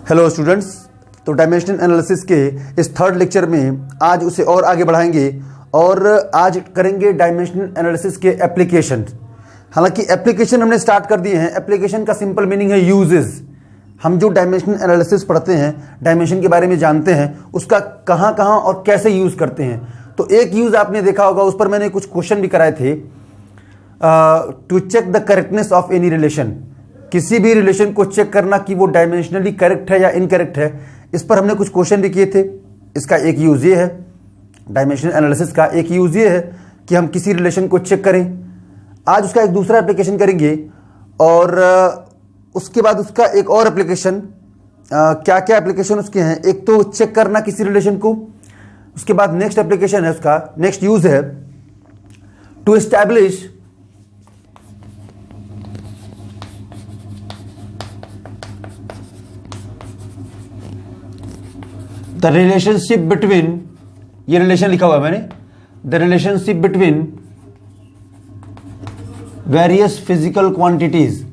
Hello students, तो dimensional analysis के इस थर्ड लेक्चर में आज उसे और आगे बढ़ाएंगे और आज करेंगे डायमेंशनल एनालिसिस के एप्लीकेशन। हालांकि एप्लीकेशन हमने स्टार्ट कर दिए हैं। एप्लीकेशन का सिंपल मीनिंग है यूजेस। हम जो डायमेंशनल एनालिसिस पढ़ते हैं, डायमेंशन के बारे में जानते हैं, उसका कहाँ कहाँ और कैसे यूज़ करते हैं। तो एक यूज़ आपने देखा होगा, उस पर मैंने कुछ क्वेश्चन भी कराए थे। To check the correctness of any relation, किसी भी रिलेशन को चेक करना कि वो डायमेंशनली करेक्ट है या इनकरेक्ट है, इस पर हमने कुछ क्वेश्चन भी किए थे। इसका एक यूज़ ये है, डायमेंशनल एनालिसिस का एक यूज़ ये है कि हम किसी रिलेशन को चेक करें। आज उसका एक दूसरा एप्लीकेशन करेंगे और उसके बाद उसका एक और एप्लीकेशन, क्या क्या एप्लीकेशन उसके हैं। एक तो चेक करना किसी रिलेशन को, उसके बाद नेक्स्ट एप्लीकेशन है, उसका नेक्स्ट यूज़ है to establish the relationship between, ये रिलेशन लिखा हुआ है मैंने, the relationship between various physical quantities.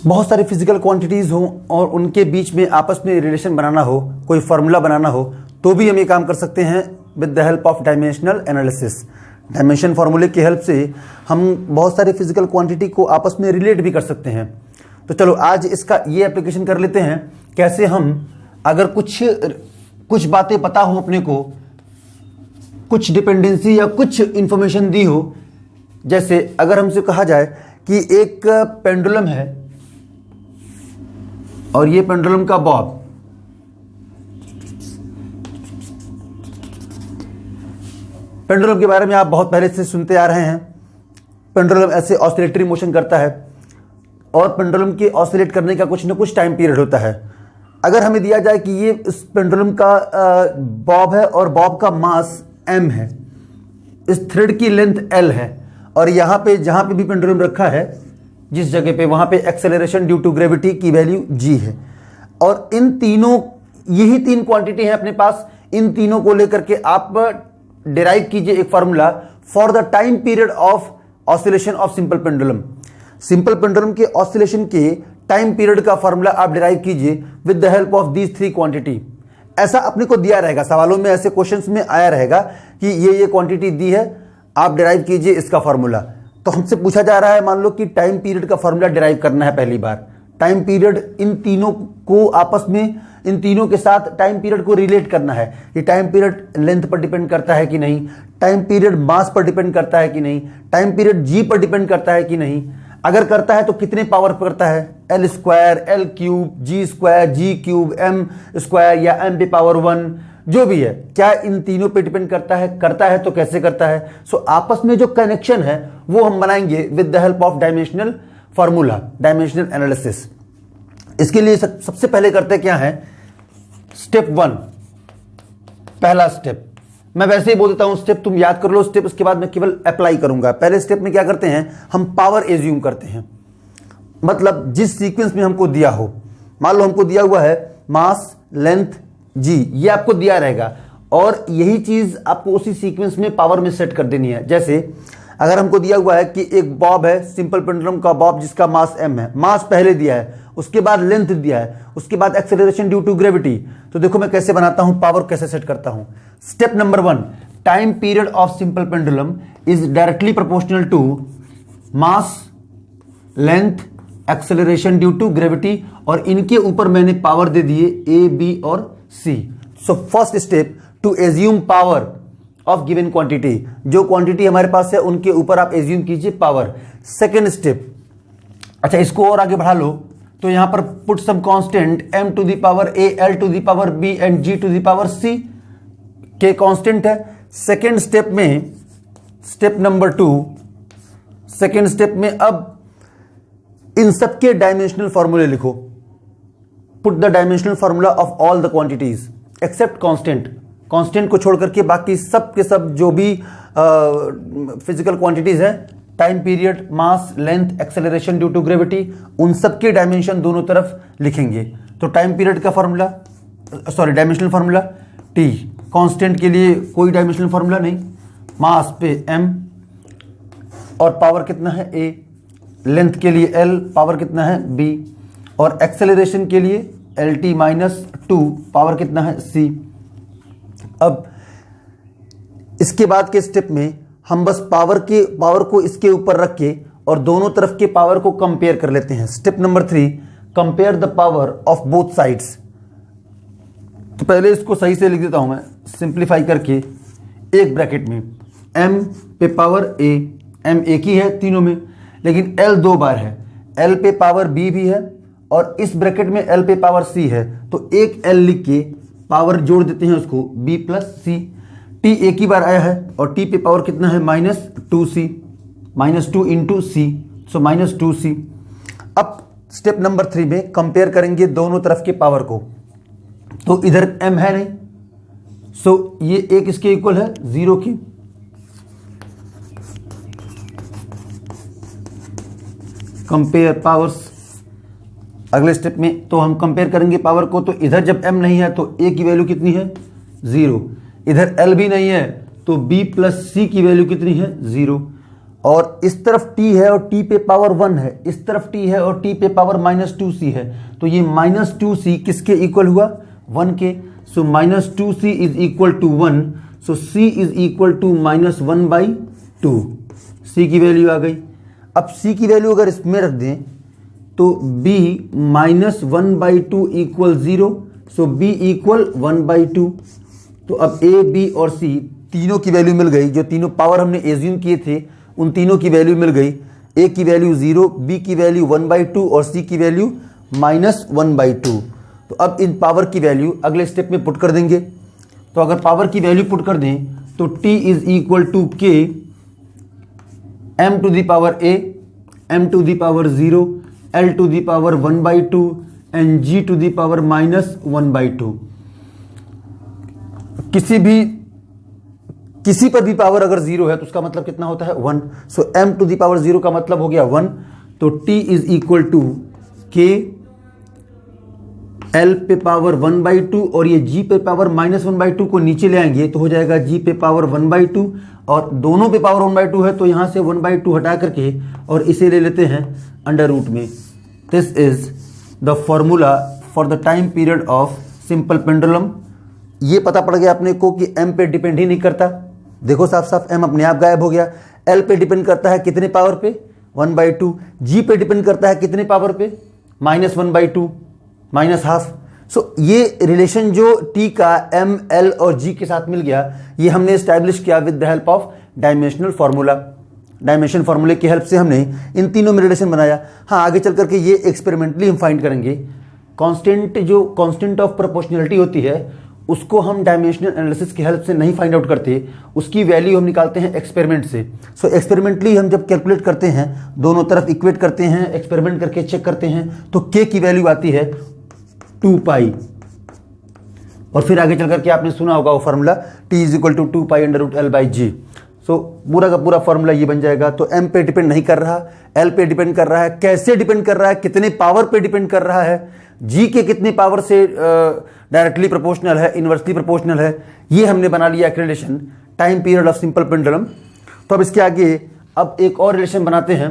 बहुत सारी फिजिकल क्वांटिटीज हो और उनके बीच में आपस में रिलेशन बनाना हो, कोई फॉर्मूला बनाना हो, तो भी हम ये काम कर सकते हैं with the help of dimensional analysis. Dimension फार्मूले की हेल्प से हम बहुत सारे फिजिकल क्वांटिटी को आपस में रिलेट भी कर सकते हैं। तो चलो आज इसका ये एप्लीकेशन कर लेते हैं, कैसे हम अगर कुछ बातें पता हो अपने को, कुछ डिपेंडेंसी या कुछ इंफॉर्मेशन दी हो। जैसे अगर हमसे कहा जाए कि एक पेंडुलम है और ये पेंडुलम का बॉब, पेंडुलम के बारे में आप बहुत पहले से सुनते आ रहे हैं। पेंडुलम ऐसे ऑसिलेटरी मोशन करता है और पेंडुलम के ऑसिलेट करने का कुछ ना कुछ टाइम पीरियड होता है। अगर हमें दिया जाए कि ये इस पेंडुलम का बॉब है और बॉब का मास m है, इस थ्रेड की लेंथ l है, और यहाँ पे जहाँ पे भी पेंडुलम रखा है जिस जगह पे, वहाँ पे एक्सेलरेशन ड्यू टू ग्रेविटी की वैल्यू g है। और इन तीनों, यही तीन क्वांटिटी है अपने पास। इन तीनों को लेकर के आप डिराइव कीजिए एक formula for the time period of oscillation of simple pendulum. Simple pendulum के ऑसिलेशन के टाइम पीरियड का फार्मूला आप डिराइव कीजिए with the help of these three quantity. ऐसा अपने को दिया रहेगा, सवालों में ऐसे क्वेश्चंस में आया रहेगा कि ये क्वांटिटी दी है, आप डिराइव कीजिए इसका फार्मूला। तो हमसे पूछा जा रहा है, मान लो कि टाइम पीरियड का फार्मूला डिराइव करना है पहली बार। टाइम पीरियड, इन तीनों को आपस में, इन तीनों के साथ टाइम पीरियड को रिलेट करना है। ये टाइम पीरियड लेंथ पर डिपेंड करता है कि नहीं, टाइम पीरियड मास पर डिपेंड करता है कि नहीं, टाइम पीरियड जी पर डिपेंड करता है कि नहीं। अगर करता है तो कितने पावर पर करता है, एल स्क्वायर, एल क्यूब, जी स्क्वायर, जी क्यूब, एम स्क्वायर या एम पे पावर 1, जो भी है, क्या इन तीनों पे डिपेंड करता है? करता है तो कैसे करता है? सो आपस में जो कनेक्शन है वो हम बनाएंगे with the help of dimensional formula, dimensional analysis. इसके लिए सबसे पहले करते क्या है, स्टेप 1, पहला स्टेप। मैं वैसे ही बोल देता हूं स्टेप, तुम याद कर लो स्टेप, उसके बाद मैं केवल अप्लाई करूंगा। पहले स्टेप में क्या करते हैं, हम पावर एज्यूम करते हैं। मतलब जिस सीक्वेंस में हमको दिया हो, मान लो हमको दिया हुआ है मास, लेंथ, जी, ये आपको दिया रहेगा और यही चीज आपको उसी सीक्वेंस में पावर में सेट कर देनी है। जैसे अगर हमको दिया हुआ है कि एक बॉब है, सिंपल पेंडुलम का बॉब जिसका मास m है, मास पहले दिया है, उसके बाद लेंथ दिया है, उसके बाद एक्सेलरेशन ड्यू टू ग्रेविटी। तो देखो मैं कैसे बनाता हूं, पावर कैसे सेट करता हूं। Step number 1, time period of simple pendulum is directly proportional to mass, length, acceleration due to gravity, और इनके ऊपर मैंने पावर दे दिए a, b और c। So first step, to assume power of given quantity, जो quantity हमारे पास है उनके ऊपर आप एज्यूम कीजिए पावर। सेकेंड स्टेप, अच्छा इसको और आगे बढ़ा लो, तो यहां पर put some constant m to the power a, l to the power b and g to the power c के कांस्टेंट है। सेकेंड स्टेप में, स्टेप नंबर 2, सेकेंड स्टेप में अब इन सबके डायमेंशनल फॉर्मूले लिखो। Put the dimensional formula of all the quantities except constant. Constant को छोड़ करके बाकी सब के सब जो भी फिजिकल क्वांटिटीज है, time period, mass, length, acceleration due to gravity, उन सब के डायमेंशन दोनों तरफ लिखेंगे। तो टाइम पीरियड का formula, sorry dimensional formula T, constant के लिए कोई डायमेंशनल फॉर्मूला नहीं, मास पे m, और पावर कितना है a, लेंथ के लिए l, पावर कितना है b, और एक्सेलरेशन के लिए lt माइनस 2, पावर कितना है c। अब इसके बाद के स्टेप में हम बस पावर को इसके ऊपर रख के और दोनों तरफ के पावर को कंपेयर कर लेते हैं। Step number 3, compare the power of both sides. तो पहले इसको सही से लिख देता हूं मैं, सिंप्लीफाई करके, एक ब्रैकेट में m पे पावर a, m एक ही है तीनों में, लेकिन l 2 बार है, l पे पावर b भी है और इस ब्रैकेट में l पे पावर c है, तो एक l लिख के पावर जोड़ देते हैं उसको b प्लस c। t एक ही बार आया है और t पे पावर कितना है -2c, -2 इंटू c, सो -2c। अब स्टेप नंबर 3 में कंपेयर करेंगे दोनों तरफ के पावर को, तो इधर m है नहीं, सो ये एक इसके इक्वल है 0 की, कंपेयर पावर्स। अगले स्टेप में तो हम कंपेयर करेंगे पावर को, तो इधर जब m नहीं है तो a की वैल्यू कितनी है 0, इधर l भी नहीं है तो b प्लस c की वैल्यू कितनी है 0, और इस तरफ t है और t पे पावर 1 है, इस तरफ t है और t पे पावर -2c है, तो ये -2c किसके इक्वल हुआ 1 के, so -2c is equal to 1, so c is equal to -1/2, c की वैल्यू आ गई। अब c की वैल्यू अगर इसमें रख दें तो b -1/2 इक्वल 0, सो b इक्वल 1/2। तो अब a, b और c तीनों की वैल्यू मिल गई, जो तीनों पावर हमने एज्यूम किए थे उन तीनों की वैल्यू मिल गई। a की वैल्यू 0, b की वैल्यू 1/2 और c की वैल्यू -1/2। तो अब इन पावर की वैल्यू अगले स्टेप में पुट कर देंगे। तो अगर पावर की वैल्यू पुट कर दें तो t is equal to k m to the power a, m to the power 0, l to the power 1/2 and g to the power -1/2। किसी पर भी पावर अगर 0 है तो उसका मतलब कितना होता है 1, so m to the power 0 का मतलब हो गया 1, तो t is equal to k l पे पावर 1/2 और ये g पे पावर -1/2 को नीचे ले आएंगे तो हो जाएगा g पे पावर 1/2, और दोनों पे पावर 1/2 है तो यहां से 1/2 हटा करके और इसे ले लेते हैं अंडर रूट में। This is the formula for the time period of simple pendulum. ये पता पड़ गया अपने को कि m पे डिपेंड ही नहीं करता, देखो साफ साफ m अपने आप गायब हो गया। l पे डिपेंड करता है कितने पावर पे 1/2, g पे डिपेंड करता है कितने पावर पे -1/2, -12। सो ये रिलेशन जो t का m, l और g के साथ मिल गया, ये हमने एस्टैब्लिश किया with the help of dimensional formula. Dimension फार्मूले की हेल्प से हमने इन तीनों में रिलेशन बनाया। हाँ, आगे चल करके ये एक्सपेरिमेंटली हम फाइंड करेंगे। कांस्टेंट जो कांस्टेंट ऑफ प्रोपोर्शनलिटी होती है उसको हम डायमेंशनल एनालिसिस की हेल्प से नहीं फाइंड आउट करते, उसकी वैल्यू हम निकालते हैं एक्सपेरिमेंट से। सो एक्सपेरिमेंटली हम जब कैलकुलेट करते हैं, दोनों तरफ इक्वेट करते हैं, एक्सपेरिमेंट करके चेक करते हैं, तो k की वैल्यू आती है 2 पाई। और फिर आगे चल करके आपने सुना होगा वो formula t is equal to 2 pi √L/g। So पूरा का पूरा फार्मूला ये बन जाएगा। तो m पे डिपेंड नहीं कर रहा, l पे डिपेंड कर रहा है, कैसे डिपेंड कर रहा है, कितने पावर पे डिपेंड कर रहा है, g के कितने पावर से डायरेक्टली प्रोपोर्शनल है, इनवर्सली प्रोपोर्शनल है, ये हमने बना लिया एक relation time period of simple pendulum. तो अब इसके आगे अब एक और रिलेशन बनाते हैं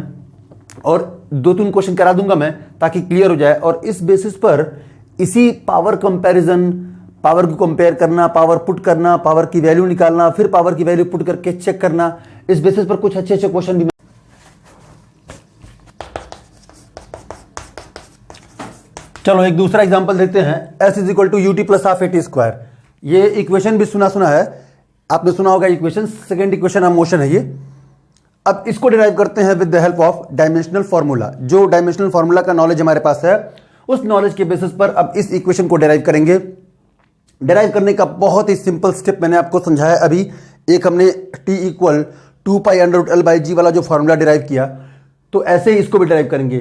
और 2-3 क्वेश्चन करा दूंगा मैं ताकि क्लियर हो जाए, और इस बेसिस पर इसी पावर कंपैरिजन, पावर को कंपेयर करना, पावर पुट करना, पावर की वैल्यू निकालना, फिर पावर की वैल्यू पुट करके चेक करना, इस बेसिस पर कुछ अच्छे अच्छे क्वेश्चन भी। चलो एक दूसरा एग्जांपल देखते हैं। s is equal to ut plus half at square. ये इक्वेशन भी सुना है, आपने सुना होगा equation, second equation of motion है ये। अब इसको डिराइव करते हैं with the help of dimensional formula. जो डायमेंशनल फार्मूला का नॉलेज हमारे पास है, उस नॉलेज के बेसिस पर अब इस इक्वेशन को डिराइव करेंगे। डिराइव करने का बहुत ही सिंपल स्टेप मैंने आपको समझाया अभी। एक हमने t इक्वल 2 पाई √L/g वाला जो फार्मूला डिराइव किया, तो ऐसे ही इसको भी डिराइव करेंगे।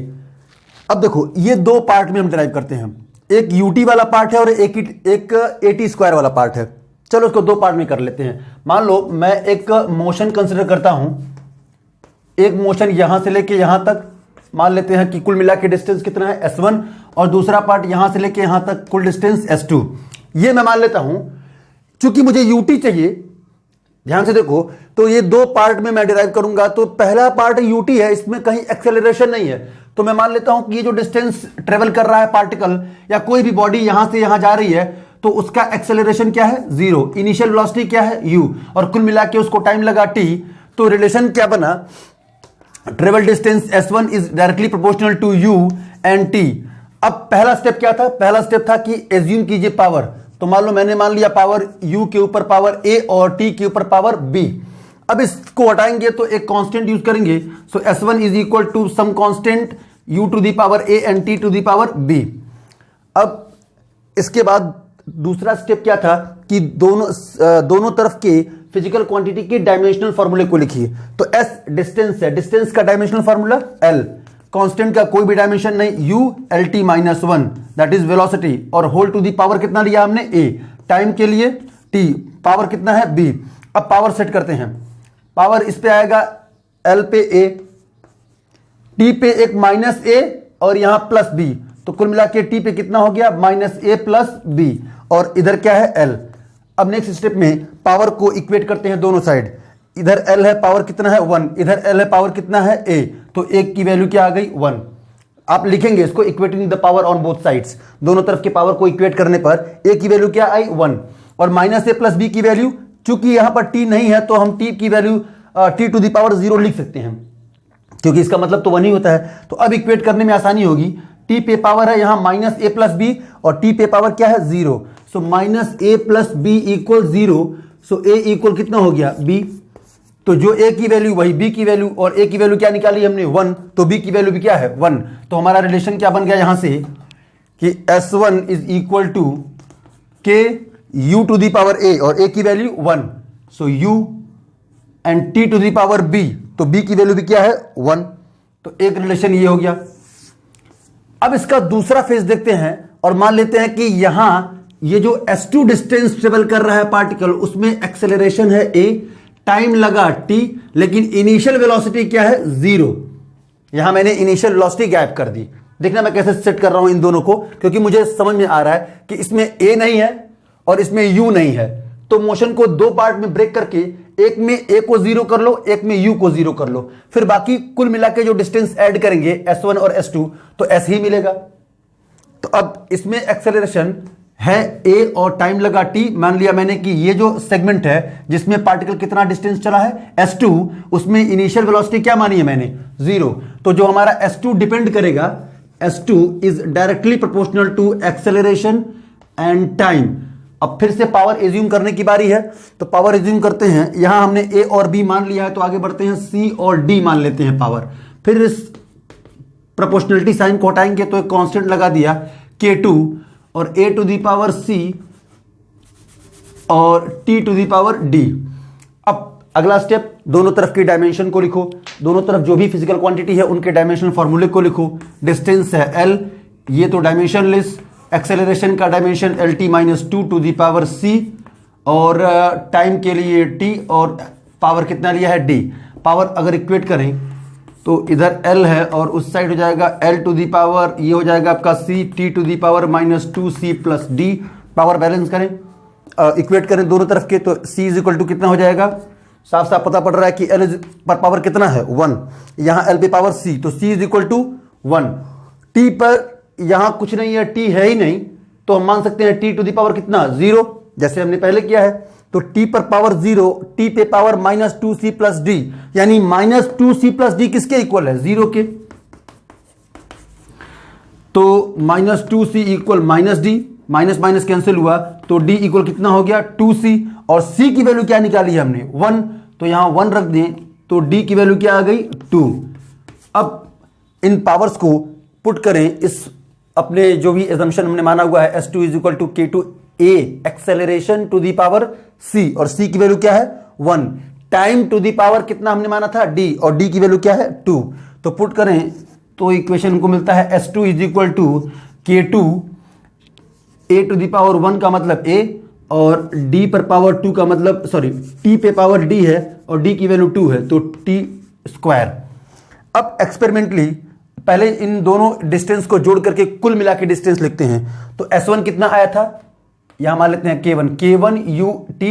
अब देखो ये दो पार्ट में हम डिराइव करते हैं, एक ut वाला पार्ट है और एक at स्क्वायर वाला पार्ट है। चलो इसको दो पार्ट में कर लेते हैं। मान लो मैं एक मोशन कंसिडर करता हूं, एक मोशन यहां से लेके यहां तक, मान लेते हैं कि कुल मिला के डिस्टेंस कितना है s1, और दूसरा पार्ट यहां से लेके यहां तक कुल डिस्टेंस s2। ये मैं मान लेता हूं। चूंकि मुझे ut चाहिए, ध्यान से देखो, तो ये दो पार्ट में मैं डिराइव करूंगा। तो पहला पार्ट ut है, इसमें कहीं एक्सेलरेशन नहीं है, तो मैं मान लेता हूं कि ये जो डिस्टेंस ट्रेवल कर रहा है पार्टिकल या कोई भी बॉडी यहां से यहां जा रही है, तो उसका एक्सेलरेशन क्या है, 0। इनिशियल वेलोसिटी क्या है, u, और कुल मिला के उसको टाइम लगा t। तो रिलेशन क्या बना, travel distance s1 is directly proportional to u and t। अब पहला स्टेप क्या था, पहला स्टेप था कि एज्यूम कीजिए पावर। तो मान लो मैंने मान लिया पावर u के ऊपर पावर a और t के ऊपर पावर b। अब इसको हटाएंगे तो एक कांस्टेंट यूज करेंगे। So s1 is equal to some constant u to the power a and t to the power b। अब इसके बाद दूसरा स्टेप क्या था कि दोनों तरफ के फिजिकल क्वांटिटी के डायमेंशनल फार्मूले को लिखिए। तो s डिस्टेंस है, डिस्टेंस का डायमेंशनल फार्मूला l, कांस्टेंट का कोई भी डायमेंशन नहीं, u lt minus 1 that is velocity, और होल टू दी पावर कितना लिया हमने, a, टाइम के लिए t, पावर कितना है b। अब पावर सेट करते हैं, पावर इस पे आएगा l पे a, t पे एक माइनस a और यहां प्लस b, तो कुल मिला के t पे कितना हो गया, माइनस a प्लस b, और इधर क्या है l। अब नेक्स्ट स्टेप में पावर को इक्वेट करते हैं दोनों साइड, इधर l है पावर कितना है 1, इधर l है पावर कितना है a, तो एक की वैल्यू क्या आ गई 1। आप लिखेंगे इसको equating the power on both sides, दोनों तरफ के पावर को इक्वेट करने पर a की वैल्यू क्या आई 1, और माइनस a प्लस b की वैल्यू, चूंकि यहां पर t नहीं है तो हम t की value t to the power 0 लिख सकते हैं, क्योंकि इसका मतलब तो 1 ही होता है। तो अब इक्वेट करने में आसानी होगी, t पे पावर है यहां माइनस a प्लस b और t पे पावर क्या है 0, so minus a plus b equal 0, so a equal कितना हो गया b। तो जो a की वैल्यू वही b की वैल्यू, और a की वैल्यू क्या निकाली हमने 1, तो b की वैल्यू भी क्या है 1। तो हमारा रिलेशन क्या बन गया यहां से कि s1 is equal to k u to the power a, और a की value 1, so u and t to the power b, तो b की वैल्यू भी क्या है 1। तो एक रिलेशन ये हो गया। अब इसका दूसरा फेज देखते हैं और मान लेते हैं कि यहां ये जो s2 डिस्टेंस ट्रेवल कर रहा है पार्टिकल, उसमें एक्सेलरेशन है a, टाइम लगा t, लेकिन इनिशियल वेलोसिटी क्या है 0। यहां मैंने इनिशियल वेलोसिटी गैप कर दी। देखना मैं कैसे सेट कर रहा हूं इन दोनों को, क्योंकि मुझे समझ में आ रहा है कि इसमें a नहीं है और इसमें u नहीं है, तो मोशन को दो पार्ट में ब्रेक करके एक में a को 0 कर लो, एक में u को 0 कर लो, फिर बाकी कुल मिला के जो डिस्टेंस ऐड करेंगे s1 और s2 तो s ही मिलेगा। तो अब इसमें एक्सेलरेशन है a और टाइम लगा t। मान लिया मैंने कि ये जो सेगमेंट है जिसमें पार्टिकल कितना डिस्टेंस चला है s2, उसमें इनिशियल वेलोसिटी क्या मानी है मैंने 0। तो जो हमारा s2 डिपेंड करेगा, s2 is directly proportional to acceleration and time. अब फिर से पावर एज्यूम करने की बारी है, तो पावर एज्यूम करते हैं। यहां हमने a और b मान लिया है, तो आगे बढ़ते हैं c और d मान लेते हैं पावर। फिर इस प्रोपोर्शनलिटी साइन को हटाएंगे तो एक कांस्टेंट लगा दिया k2, और a to the power c और t to the power d। अब अगला स्टेप, दोनों तरफ की डायमेंशन को लिखो, दोनों तरफ जो भी फिजिकल क्वांटिटी है उनके डायमेंशनल फॉर्मूले को लिखो। डिस्टेंस है l, ये तो डायमेंशनलेस, एक्सेलरेशन का dimension lt minus 2 to the power c, और टाइम के लिए t, और पावर कितना लिया है d। पावर अगर इक्वेट करें तो इधर l है और उस साइड हो जाएगा l टू दी पावर, ये हो जाएगा आपका c t to the power minus 2c plus d। Power balance करें, इक्वेट करें दोनों तरफ के, तो c इज इक्वल टू कितना हो जाएगा, साफ साफ पता पड़ रहा है कि l पर पावर कितना है 1, यहां l पे पावर c, तो c is equal to 1। t पर यहां कुछ नहीं है, t है ही नहीं, तो हम मान सकते हैं t टू दी पावर कितना 0, जैसे हमने पहले किया है। तो t पर पावर 0, t पे power minus 2c plus d, यानी माइनस 2c प्लस d किसके इक्वल है 0 के। तो minus 2c equal minus d, minus minus cancel हुआ, तो d इक्वल कितना हो गया 2c, और c की वैल्यू क्या निकाली है हमने 1, तो यहां 1 रख दें, तो d की वैल्यू क्या आ गई 2। अब इन पावर्स को पुट करें इस अपने जो भी एजम्पशन हमने माना हुआ है, s2 is equal to k2 a acceleration to the power c, और c की वैल्यू क्या है 1, टाइम टू दी पावर कितना हमने माना था d, और d की वैल्यू क्या है 2। तो पुट करें तो इक्वेशन को मिलता है s2 is equal to k2 a to the power 1 का मतलब a, और d पर पावर 2 का मतलब t पे पावर d है और d की वैल्यू 2 है, तो t स्क्वायर। अब एक्सपेरिमेंटली पहले इन दोनों डिस्टेंस को जोड़ करके कुल मिला के डिस्टेंस लिखते हैं। तो s1 कितना आया था, यहां मान लेते हैं k1 u t,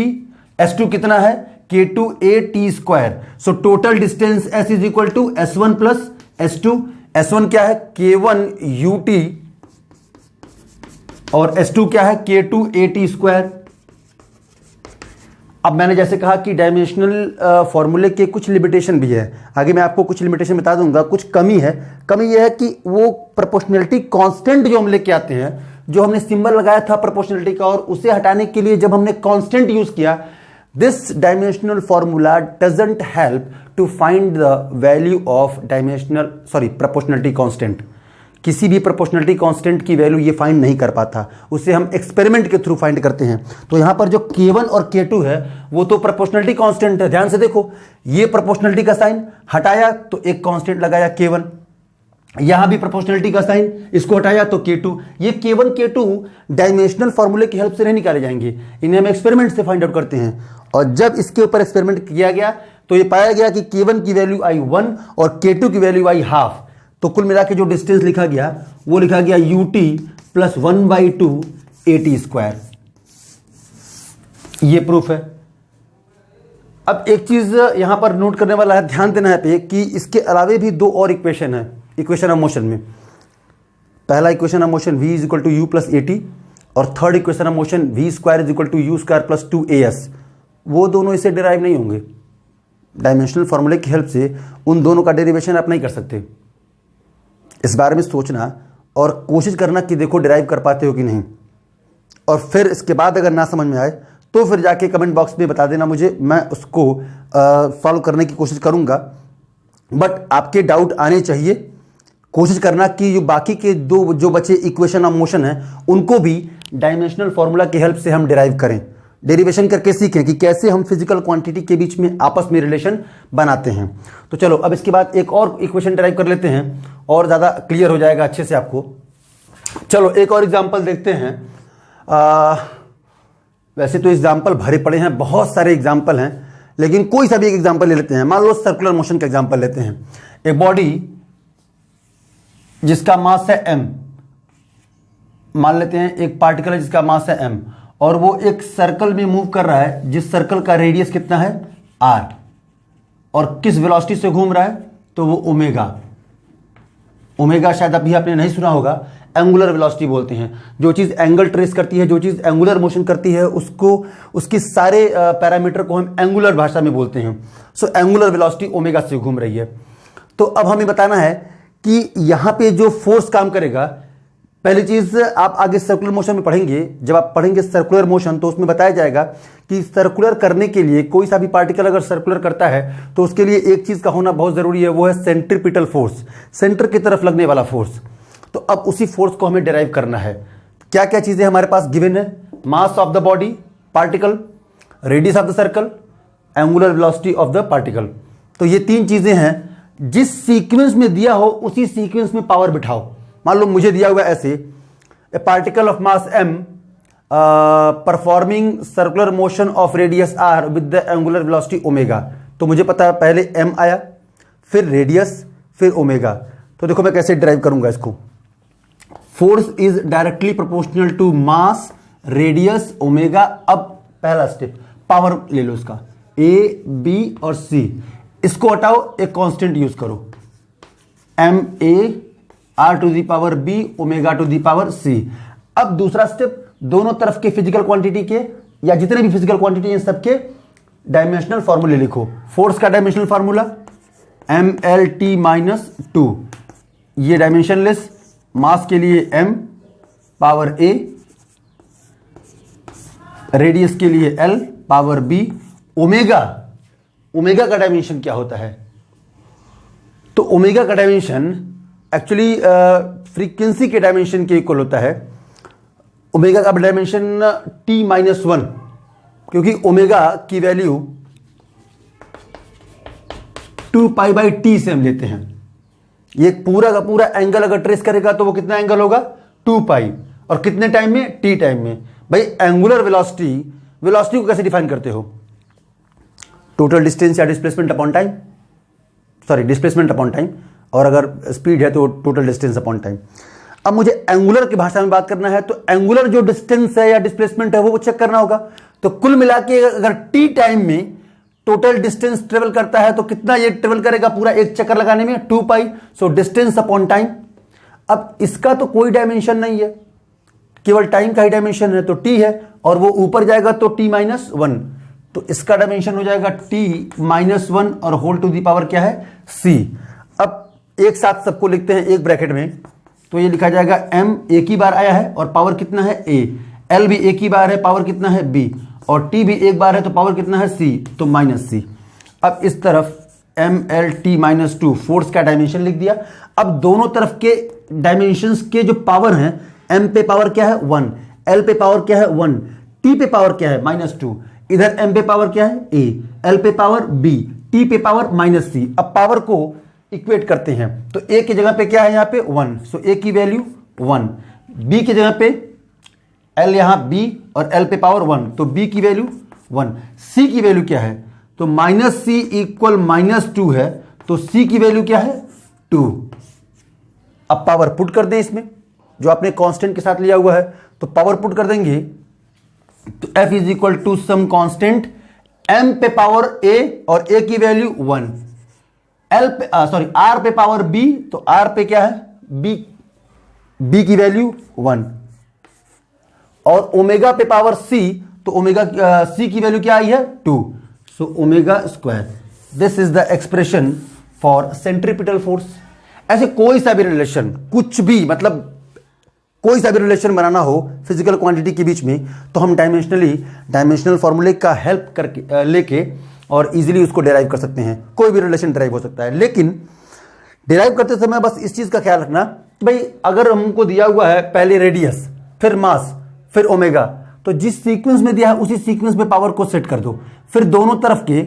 s2 कितना है k2at²। So total distance s is equal to s1 plus s2। s1 क्या है k1ut और s2 क्या है k2at²। अब मैंने जैसे कहा कि डायमेंशनल फॉर्मूले के कुछ लिमिटेशन भी है, आगे मैं आपको कुछ लिमिटेशन बता दूंगा। कुछ कमी है, कमी यह है कि वो प्रोपोर्शनलिटी कांस्टेंट जो हम लेके आते हैं, जो हमने सिंबल लगाया था प्रोपोर्शनलिटी का और उसे हटाने के लिए जब हमने कांस्टेंट यूज किया, this dimensional formula doesn't help to find the value of proportionality constant. किसी भी प्रोपोर्शनलिटी कांस्टेंट की वैल्यू ये फाइंड नहीं कर पाता, उसे हम एक्सपेरिमेंट के थ्रू फाइंड करते हैं। तो यहां पर जो k1 और k2 है वो तो प्रोपोर्शनलिटी कांस्टेंट है। ध्यान से देखो, ये प्रोपोर्शनलिटी का साइन हटाया तो एक कांस्टेंट लगाया k1, यहां भी प्रोपोर्शनलिटी का साइन, इसको हटाया तो k2। ये k1 k2 डायमेंशनल फॉर्मूले की हेल्प से नहीं निकाले जाएंगे, इन्हें हम एक्सपेरिमेंट से फाइंड आउट करते हैं। और जब इसके ऊपर एक्सपेरिमेंट किया गया तो ये पाया गया कि k1 की वैल्यू आई 1 और k2 की वैल्यू आई हाफ। तो कुल मिला के जो डिस्टेंस लिखा गया वो लिखा गया ut प्लस 1/2 at²। ये प्रूफ है। अब एक चीज यहां पर नोट करने वाला है, ध्यान देना है पे कि इसके अलावे भी दो और इक्वेशन है इक्वेशन ऑफ मोशन में। पहला equation of motion v is equal to u plus at और third equation of motion v² is equal to u² plus 2as। वो दोनों इससे डिराइव नहीं होंगे। डायमेंशनल फॉर्मूले की हेल्प से उन दोनों का डेरिवेशन आप नहीं कर सकते। इस बारे में सोचना और कोशिश करना कि देखो डिराइव कर पाते हो कि नहीं, और फिर इसके बाद अगर ना समझ में आए तो फिर जाके कमेंट बॉक्स में बता देना मुझे, मैं उसको सॉल्व करने की कोशिश करूंगा। बट आपके डाउट आने चाहिए। कोशिश करना कि जो बाकी के दो जो बचे इक्वेशन ऑफ मोशन है उनको भी डायमेंशनल फॉर्मूला की हेल्प से हम डिराइव करें, डेरिवेशन करके सीखें कि कैसे हम फिजिकल क्वांटिटी के बीच में आपस में रिलेशन बनाते हैं। तो चलो अब इसके बाद एक और इक्वेशन डिराइव कर लेते हैं और ज़्यादा क्लियर हो जाएगा अच्छे से आपको। चलो एक और एग्जांपल देखते हैं। वैसे तो एग्जांपल भरे पड़े हैं, बहुत सारे एग्जांपल हैं, लेकिन कोई सा भी एक एग्जांपल ले लेते हैं। मान लो सर्कुलर मोशन का एग्जांपल लेते हैं। एक बॉडी जिसका मास है m, मान लेते हैं एक पार्टिकल है जिसका मास है m और वो एक सर्कल में मूव कर रहा है जिस सर्कल का रेडियस कितना है r, और किस वेलोसिटी से घूम रहा है तो वो ओमेगा शायद अभी आपने नहीं सुना होगा, एंगुलर वेलोसिटी बोलते हैं। जो चीज़ एंगल ट्रेस करती है, जो चीज़ एंगुलर मोशन करती है, उसको उसकी सारे पैरामीटर को हम एंगुलर भाषा में बोलते हैं। सो एंगुलर वेलोसिटी ओमेगा से घूम रही है। तो अब हमें बताना है कि यहाँ पे जो फोर्स काम करेगा। पहली चीज आप आगे सर्कुलर मोशन में पढ़ेंगे, जब आप पढ़ेंगे सर्कुलर मोशन तो उसमें बताया जाएगा कि सर्कुलर करने के लिए कोई सा भी पार्टिकल अगर सर्कुलर करता है तो उसके लिए एक चीज का होना बहुत जरूरी है, वो है सेंट्रीपिटल फोर्स, सेंटर की तरफ लगने वाला फोर्स। तो अब उसी फोर्स को हमें डिराइव करना है। क्या क्या चीजें हमारे पास गिवन है? Mass of the body particle, radius of the circle, angular velocity of the particle. तो ये तीन चीजें हैं, जिस सीक्वेंस में दिया हो उसी सीक्वेंस में पावर बिठाओ। मान लो मुझे दिया हुआ ऐसे, ए particle of mass m performing circular motion of radius r with the angular velocity omega. तो मुझे पता है पहले m आया, फिर रेडियस, फिर ओमेगा। तो देखो मैं कैसे ड्राइव करूंगा इसको। Force is directly proportional to mass, radius, omega. अब पहला स्टेप, पावर ले लो इसका, a, b और c। इसको हटाओ, एक कांस्टेंट यूज करो, ma r to the power b, omega to the power c। अब दूसरा स्टेप, दोनों तरफ के फिजिकल क्वांटिटी के या जितने भी फिजिकल क्वांटिटी हैं सबके डायमेंशनल फॉर्मूले लिखो। फोर्स का डायमेंशनल फार्मूला mlt-2, ये डायमेंशनलेस। मास के लिए m पावर a, रेडियस के लिए l पावर b, ओमेगा का डायमेंशन क्या होता है? तो ओमेगा का डायमेंशन एक्चुअली फ्रीक्वेंसी के डायमेंशन के इक्वल होता है। ओमेगा का डायमेंशन t-1, क्योंकि ओमेगा की वैल्यू 2π/t से हम लेते हैं। ये पूरा का पूरा एंगल अगर ट्रेस करेगा तो वो कितना एंगल होगा? 2π। और कितने टाइम में? t टाइम में। भाई एंगुलर वेलोसिटी को कैसे डिफाइन करते हो? टोटल डिस्टेंस या displacement upon time, displacement upon time, और अगर स्पीड है तो टोटल डिस्टेंस अपॉन टाइम। अब मुझे एंगुलर की भाषा में बात करना है तो एंगुलर जो डिस्टेंस है या डिस्प्लेसमेंट है वो चेक करना होगा। तो कुल मिला के अगर टी टाइम में टोटल डिस्टेंस ट्रेवल करता है तो कितना ये ट्रेवल करेगा पूरा एक चक्कर लगाने में, 2 pi. So distance upon time. अब इसका तो कोई डायमेंशन नहीं है, केवल टाइम का ही डायमेंशन है, तो टी है, और वो ऊपर जाएगा तो टी माइनस 1, तो इसका डायमेंशन हो जाएगा टी माइनस 1 और होल टू दी पावर क्या है, सी। अब एक साथ सबको लिखते हैं एक ब्रैकेट में, तो ये लिखा जाएगा m एक ही बार आया है और पावर कितना है a, l भी एक ही बार है, पावर कितना है b, और t भी एक बार है तो पावर कितना है c, तो माइनस c। अब इस तरफ mlt माइनस 2 फोर्स का डायमेंशन लिख दिया। अब दोनों तरफ के डायमेंशंस के जो पावर हैं, m पे पावर क्या है 1, l पे पावर क्या है 1, t पे पावर क्या है माइनस 2, इधर m पे पावर क्या है a, l पे पावर b, t पे पावर माइनस c। अब पावर को इक्वेट करते हैं तो a की जगह पे क्या है यहाँ पे 1, सो a की वैल्यू 1, b की जगह पे l यहाँ b और l पे पावर 1, तो b की वैल्यू 1, c की वैल्यू क्या है, तो माइनस c इक्वल माइनस 2 है, तो c की वैल्यू क्या है 2। अब पावर पुट कर दें इसमें, जो आपने कांस्टेंट के साथ लिया हुआ है, तो पावर पुट कर देंगे तो f is equal to some constant m पे पावर a और a की वैल्यू 1, l पे r पे पावर b, तो r पे क्या है b की वैल्यू 1, और ओमेगा पे पावर c, तो ओमेगा c की वैल्यू क्या आई है 2, so omega square. This is the expression for centripetal force. ऐसे कोई सा भी रिलेशन, कुछ भी, मतलब कोई सा भी रिलेशन बनाना हो फिजिकल क्वांटिटी के बीच में, तो हम डायमेंशनल फॉर्मूले का हेल्प करके लेके और इजीली उसको डिराइव कर सकते हैं। कोई भी रिलेशन डिराइव हो सकता है, लेकिन डिराइव करते समय बस इस चीज का ख्याल रखना कि भाई अगर हमको दिया हुआ है पहले रेडियस, फिर मास, फिर ओमेगा, तो जिस सीक्वेंस में दिया है उसी सीक्वेंस में पावर को सेट कर दो। फिर दोनों तरफ के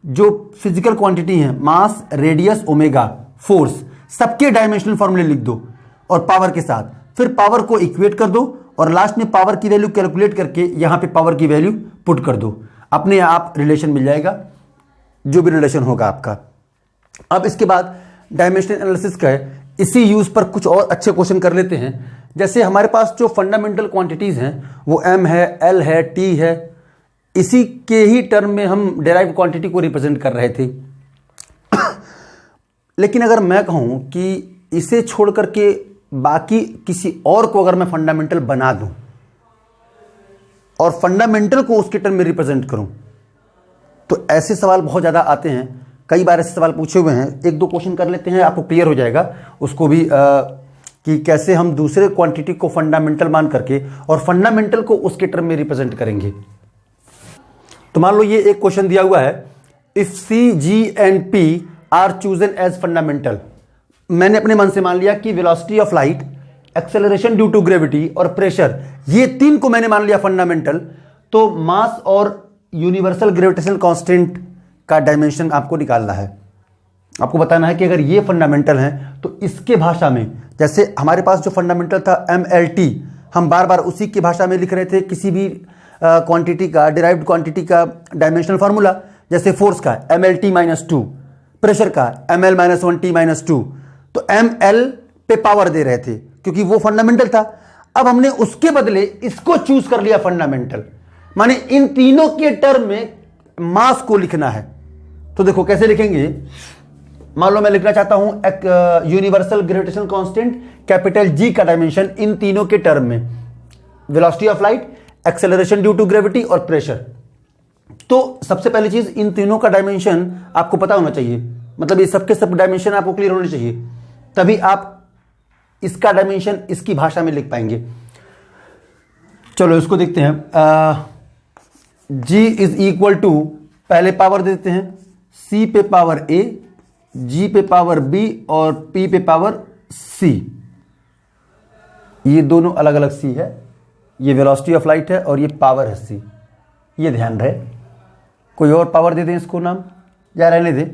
जो फिजिकल क्वांटिटी है, मास, रेडियस, ओमेगा, फोर्स, सबके डायमेंशनल फॉर्मूले लिख दो और पावर के साथ, फिर पावर को इक्वेट कर दो और लास्ट में पावर की वैल्यू कैलकुलेट करके यहां पे पावर की वैल्यू पुट कर दो। अपने आप रिलेशन मिल जाएगा, जो भी रिलेशन होगा आपका। अब इसके बाद डायमेंशनल एनालिसिस का है, इसी यूज पर कुछ और अच्छे क्वेश्चन कर लेते हैं। जैसे हमारे पास जो फंडामेंटल क्वांटिटीज हैं वो m है, l है, t है, इसी के ही टर्म में हम डेराइव्ड क्वांटिटी को रिप्रेजेंट कर रहे थे। लेकिन अगर मैं कहूं कि इसे छोड़ करके बाकी किसी और को अगर मैं फंडामेंटल बना दूं और फंडामेंटल को उसके टर्म में रिप्रेजेंट करूं, तो ऐसे सवाल बहुत ज़्यादा आते हैं। कई बार ऐसे सवाल पूछे हुए हैं, एक दो क्वेश्चन कर लेते हैं, आपको क्लियर हो जाएगा उसको भी कि कैसे हम दूसरे क्वांटिटी को फंडामेंटल मान करके और फंडामेंटल को उसके टर्म में रिप्रेजेंट करेंगे। तो मान लो ये एक क्वेश्चन दिया हुआ है, if c, g and P are chosen as fundamental. मैंने अपने मन से मान लिया कि velocity of light, acceleration due to gravity और प्रेशर, ये तीन को मैंने मान लिया फंडामेंटल। तो मास और यूनिवर्सल ग्रेविटेशनल कांस्टेंट का डायमेंशन आपको निकालना है। आपको बताना है कि अगर ये फंडामेंटल हैं तो इसके भाषा में, जैसे हमारे पास जो फंडामेंटल था MLT, हम बार बार उसी की भाषा में लिख रहे थे किसी भी क्वांटिटी का, डिराइव्ड क्वांटिटी का डायमेंशनल फार्मूला। जैसे फोर्स का MLT माइनस 2, प्रेशर का ML माइनस 1T माइनस 2, तो ML पे पावर दे रहे थे क्योंकि वो फंडामेंटल था। अब हमने उसके बदले इसको चूज कर लिया फंडामेंटल, माने इन तीनों के टर्म में मास को लिखना है। तो देखो कैसे लिखेंगे, मान लो मैं लिखना चाहता हूं universal gravitational constant capital G का डायमेंशन इन तीनों के टर्म में, velocity of light, acceleration due to gravity और प्रेशर। तो सबसे पहली चीज, इन तीनों का डायमेंशन आपको पता होना चाहिए, मतलब ये सबके सब डायमेंशन आपको क्लियर होने चाहिए, तभी आप इसका डायमेंशन इसकी भाषा में लिख पाएंगे। चलो इसको देखते हैं। G इज इक्वल टू, पहले पावर देते हैं, C पे पावर A, G पे पावर B और P पे पावर C। ये दोनों अलग अलग C है, ये वेलोसिटी ऑफ लाइट है और ये पावर है C। ये ध्यान रहे, कोई और पावर दे दें इसको नाम, या रहने दें,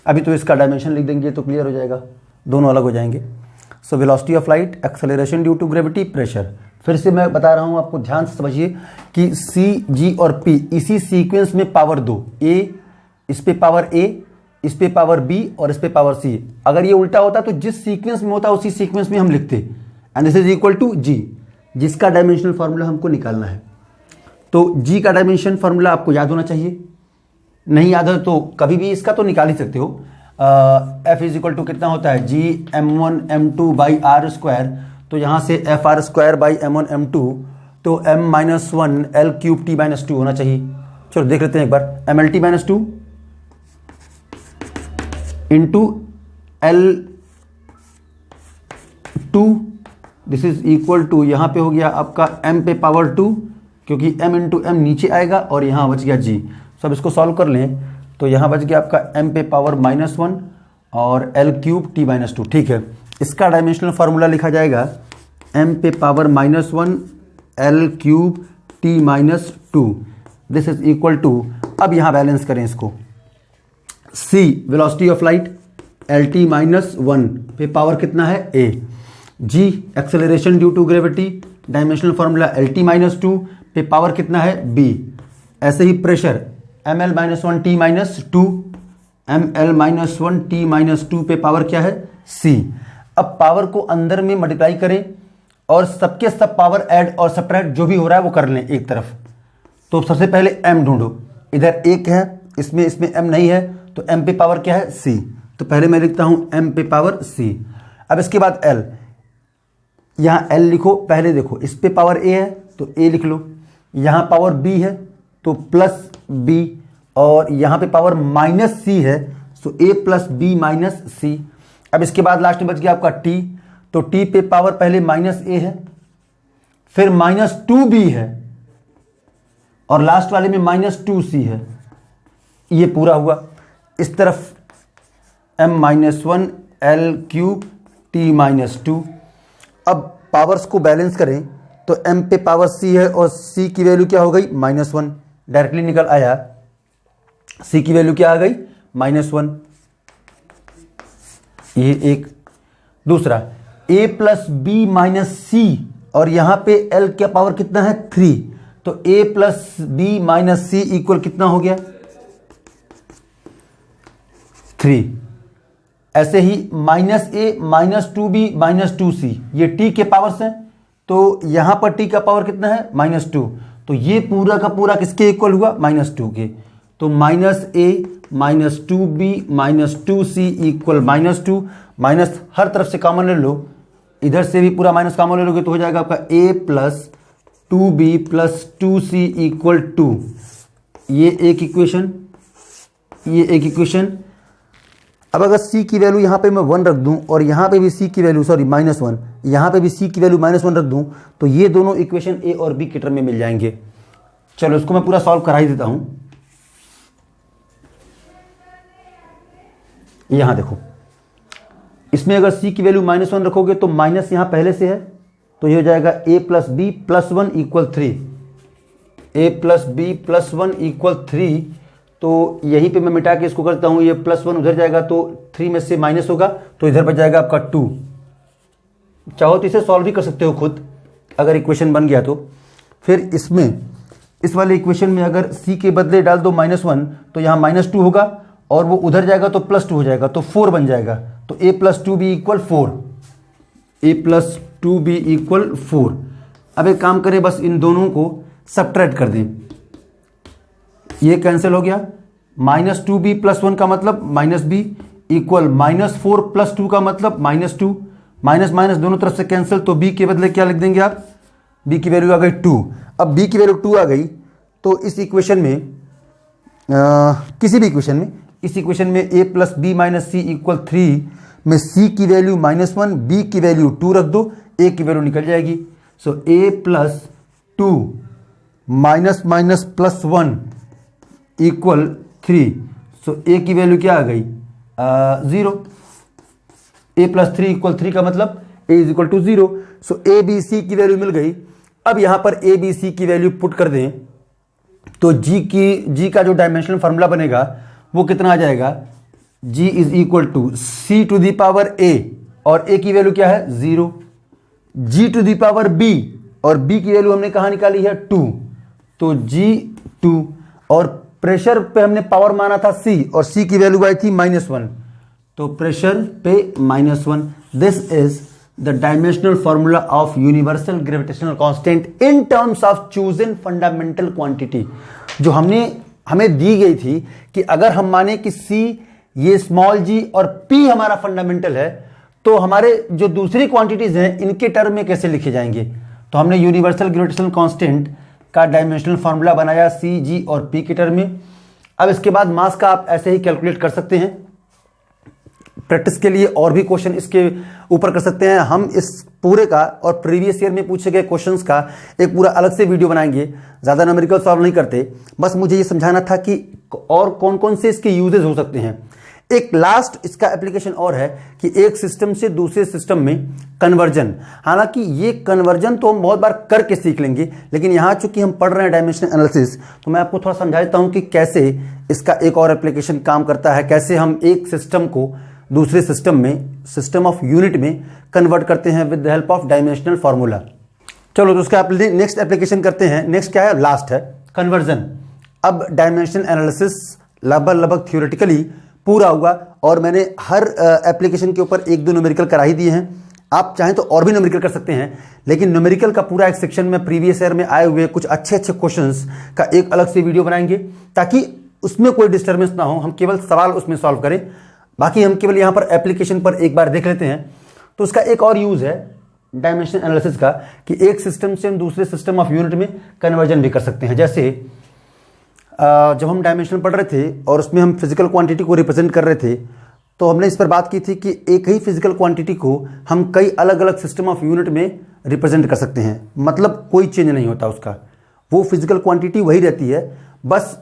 अभी तो इसका डायमेंशन लिख देंगे तो क्लियर हो जाएगा, दोनों अलग हो जाएंगे। So velocity of light, acceleration due to gravity, pressure. फिर से मैं बता रहा हूं आपको, ध्यान से समझिए कि C, G और P इसी सीक्वेंस में पावर दो, A इस पे पावर A, इस पे पावर B और इस पे पावर C। अगर ये उल्टा होता तो जिस सीक्वेंस में होता उसी सीक्वेंस में हम लिखते, and this is equal to G, जिसका डायमेंशनल फार्मूला हमको निकालना है। तो G का डायमेंशन फार्मूला आपको याद होना चाहिए, नहीं याद है तो कभी भी इसका तो निकाल ही सकते हो। F इज इक्वल टू कितना होता है जी m1m2/r²। तो यहाँ से FR²/m1m2 तो m-1 L³ T-2 होना चाहिए। चलो देख लेते हैं एक बार, MLT-2 into L2 this is equal to, यहाँ पे हो गया आपका m पे पावर 2 क्योंकि m इंटू m नीचे आएगा और यहाँ बच गया g। सब इसको सॉल्व कर लें तो यहाँ बच गया आपका m पे पावर -1 और L³ T-2। ठीक है, इसका डायमेंशनल फार्मूला लिखा जाएगा m पे power -1 L³ T-2 this is equal to, अब यहाँ बैलेंस करें इसको, c velocity of light LT-1 पे पावर कितना है a, g acceleration due to gravity dimensional formula LT-2 पे पावर कितना है b। ऐसे ही pressure ml-1 T-2 ml-1 T-2 पे पावर क्या है c। अब पावर को अंदर में मल्टीप्लाई करें और सबके सब पावर ऐड और सब्ट्रैक्ट जो भी हो रहा है वो कर लें एक तरफ। तो सबसे पहले m ढूंढो, इधर 1 है, इसमें m नहीं है तो m पे पावर क्या है c। तो पहले मैं लिखता हूं m पे पावर c। अब इसके बाद l, यहां l लिखो, पहले देखो इस पे पावर a है तो a लिख लो, यहां पावर b है तो प्लस b, और यहां पे पावर -c है तो a plus b minus c। अब इसके बाद लास्ट में बच गया आपका t, तो t पे पावर पहले -a है, फिर -2b है और लास्ट वाले में -2c है। ये पूरा हुआ। इस तरफ m-1 L³ T-2। अब पावर्स को बैलेंस करें तो m पे पावर c है और c की वैल्यू क्या हो गई -1, डायरेक्टली निकल आया, c की वैल्यू क्या आ गई -1। ये एक। दूसरा a plus b minus c, और यहां पे l का पावर कितना है 3, तो a plus b minus c equal कितना हो गया 3। ऐसे ही -a -2b -2c, ये t के पावर्स हैं, तो यहां पर t का पावर कितना है -2, तो ये पूरा का पूरा किसके इक्वल हुआ -2 के। तो -a -2b -2c equal -2, minus हर तरफ से कॉमन ले लो, इधर से भी पूरा माइनस कॉमन ले लोगे तो हो जाएगा आपका a plus 2b plus 2c equal 2। ये एक इक्वेशन, ये एक इक्वेशन। अब अगर c की वैल्यू यहाँ पे मैं 1 रख दूं और यहाँ पे भी c की वैल्यू -1, यहाँ पे भी c की वैल्यू -1 रख दूं, तो ये दोनों इक्वेशन a और b के टर्म में मिल जाएंगे। चलो इसको मैं पूरा सॉल्व करा ही देता हूं। यहां देखो, इसमें अगर c की वैल्यू -1 रखोगे तो माइनस यहां पहले से है, तो ये हो जाएगा a plus b plus 1 equal 3, a plus b plus 1 equal 3। तो यहीं पे मैं मिटा के इसको करता हूं, ये +1 उधर जाएगा तो 3 में से माइनस होगा तो इधर बच जाएगा आपका 2। चाहो तो इसे सॉल्व भी कर सकते हो खुद अगर इक्वेशन बन गया तो। फिर इसमें इस वाले इक्वेशन में अगर c के बदले डाल दो -1 तो यहाँ -2 होगा और वो उधर जाएगा तो +2 हो जाएगा तो 4 बन जाएगा। तो a plus 2b equal 4, a plus 2b equal 4। अब एक काम करें, बस इन दोनों को सब्ट्रैक्ट कर दें, ये कैंसिल हो गया। -2b प्लस 1 का मतलब -b इक्वल -4 प्लस 2 का मतलब -2, माइनस माइनस दोनों तरफ से कैंसिल, तो b के बदले क्या लिख देंगे आप, b की वैल्यू आ गई 2। अब b की वैल्यू 2 आ गई तो इस इक्वेशन में किसी भी इक्वेशन में, इस इक्वेशन में a plus b minus c equal 3 में c की वैल्यू -1, b की वैल्यू 2 रख दो, a की वैल्यू निकल जाएगी। सो a plus 2 minus minus plus 1 equal 3। So a की वैल्यू क्या आ गई 0। a प्लस 3 इक्वल 3 का मतलब a is equal to 0। So a b c की वैल्यू मिल गई। अब यहां पर a b c की वैल्यू पुट कर दें तो g का जो डायमेंशनल फार्मूला बनेगा वो कितना आ जाएगा, g is equal to c to the power a, और a की वैल्यू क्या है 0, g to the power b, और b की वैल्यू हमने कहाँ निकाली है 2, तो g2, और प्रेशर पे हमने पावर माना था c, और c की वैल्यू आई थी -1, तो प्रेशर पे -1। This is the dimensional formula of universal gravitational constant in terms of chosen fundamental quantity. जो हमने हमें दी गई थी कि अगर हम माने कि सी, ये स्मॉल जी और पी हमारा फंडामेंटल है, तो हमारे जो दूसरी क्वांटिटीज हैं इनके टर्म में कैसे लिखे जाएंगे। तो हमने यूनिवर्सल ग्रेविटेशनल कांस्टेंट का डायमेंशनल फार्मूला बनाया सी, जी और पी के टर्म में। अब इसके बाद मास का आप ऐसे ही कैलकुलेट कर सकते हैं। प्रैक्टिस के लिए और भी क्वेश्चन इसके ऊपर कर सकते हैं। हम इस पूरे का और प्रीवियस ईयर में पूछे गए क्वेश्चंस का एक पूरा अलग से वीडियो बनाएंगे। ज़्यादा न्यूमेरिकल सॉल्व नहीं करते, बस मुझे ये समझाना था कि और कौन कौन से इसके यूजेस हो सकते हैं। एक लास्ट इसका एप्लीकेशन और है कि एक सिस्टम से दूसरे सिस्टम में कन्वर्जन। हालांकि ये कन्वर्जन तो हम बहुत बार करके सीख लेंगे, लेकिन यहाँ चूंकि हम पढ़ रहे हैं डायमेंशनल एनालिसिस, तो मैं आपको थोड़ा समझा देता हूँ कि कैसे इसका एक और एप्लीकेशन काम करता है, कैसे हम एक सिस्टम को दूसरे सिस्टम में, सिस्टम ऑफ यूनिट में कन्वर्ट करते हैं with the help of dimensional formula. चलो तो उसका नेक्स्ट एप्लीकेशन करते हैं। नेक्स्ट क्या है, लास्ट है कन्वर्जन। अब डायमेंशनल एनालिसिस लगभग थ्योरेटिकली पूरा हुआ और मैंने हर एप्लीकेशन के ऊपर एक दो न्यूमेरिकल करा ही दिए हैं। आप चाहें तो और भी न्यूमेरिकल कर सकते हैं, लेकिन न्यूमेरिकल का पूरा एक सेक्शन में प्रीवियस ईयर में आए हुए कुछ अच्छे क्वेश्चंस का एक अलग से वीडियो बनाएंगे, ताकि उसमें कोई डिस्टर्बेंस ना हो, हम केवल सवाल उसमें सॉल्व करें। बाकी हम केवल यहाँ पर एप्लीकेशन पर एक बार देख लेते हैं। तो उसका एक और यूज है डायमेंशनल एनालिसिस का कि एक सिस्टम से हम दूसरे सिस्टम ऑफ यूनिट में कन्वर्जन भी कर सकते हैं। जैसे जब हम डायमेंशन पढ़ रहे थे और उसमें हम फिजिकल क्वांटिटी को रिप्रेजेंट कर रहे थे, तो हमने इस पर बात की थी कि एक ही फिजिकल क्वांटिटी को हम कई अलग अलग सिस्टम ऑफ यूनिट में रिप्रेजेंट कर सकते हैं। मतलब कोई चेंज नहीं होता उसका, वो फिजिकल क्वांटिटी वही रहती है, बस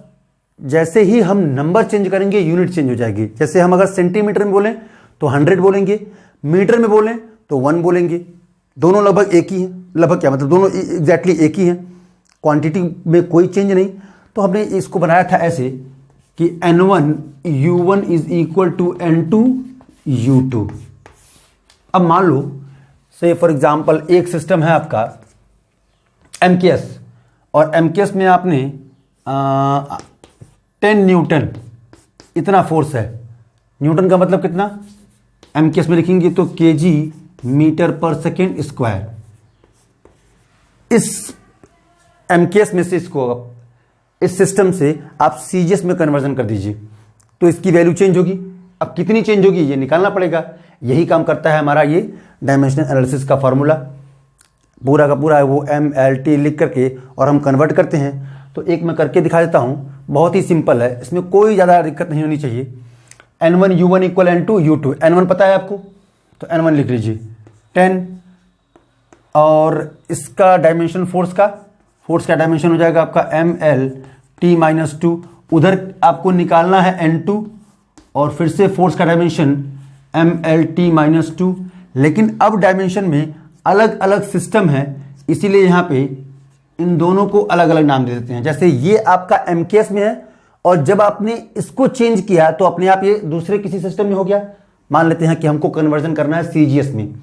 जैसे ही हम नंबर चेंज करेंगे यूनिट चेंज हो जाएगी। जैसे हम अगर सेंटीमीटर में बोलें तो 100 बोलेंगे, मीटर में बोलें तो 1 बोलेंगे। दोनों लगभग एक ही हैं। लगभग क्या मतलब, दोनों एग्जैक्टली एक ही हैं, क्वांटिटी में कोई चेंज नहीं। तो हमने इसको बनाया था ऐसे कि N1 U1 is equal to N2 U2। अब मान लो से फॉर एग्जाम्पल एक सिस्टम है आपका MKS, और MKS में आपने 10 न्यूटन इतना फोर्स है। न्यूटन का मतलब कितना, MKS में लिखेंगे तो kg मीटर पर सेकेंड स्क्वायर। इस MKS में से इसको इस सिस्टम से आप CGS में कन्वर्जन कर दीजिए, तो इसकी वैल्यू चेंज होगी। अब कितनी चेंज होगी ये निकालना पड़ेगा। यही काम करता है हमारा ये डायमेंशनल एनालिसिस का फॉर्मूला। पूरा का पूरा है वो MLT लिख करके और हम कन्वर्ट करते हैं। तो एक मैं करके दिखा देता हूँ, बहुत ही सिंपल है, इसमें कोई ज़्यादा दिक्कत नहीं होनी चाहिए। N1 U1 equal N2 U2। N1 पता है आपको, तो N1 लिख लीजिए 10, और इसका डायमेंशन फोर्स का डायमेंशन हो जाएगा आपका MLT-2। उधर आपको निकालना है N2 और फिर से फोर्स का डायमेंशन MLT-2। लेकिन अब डायमेंशन में अलग अलग सिस्टम है, इसीलिए यहाँ पे इन दोनों को अलग अलग नाम दे देते हैं। जैसे ये आपका MKS में है, और जब आपने इसको चेंज किया तो अपने आप ये दूसरे किसी सिस्टम में हो गया। मान लेते हैं कि हमको कन्वर्जन करना है CGS में।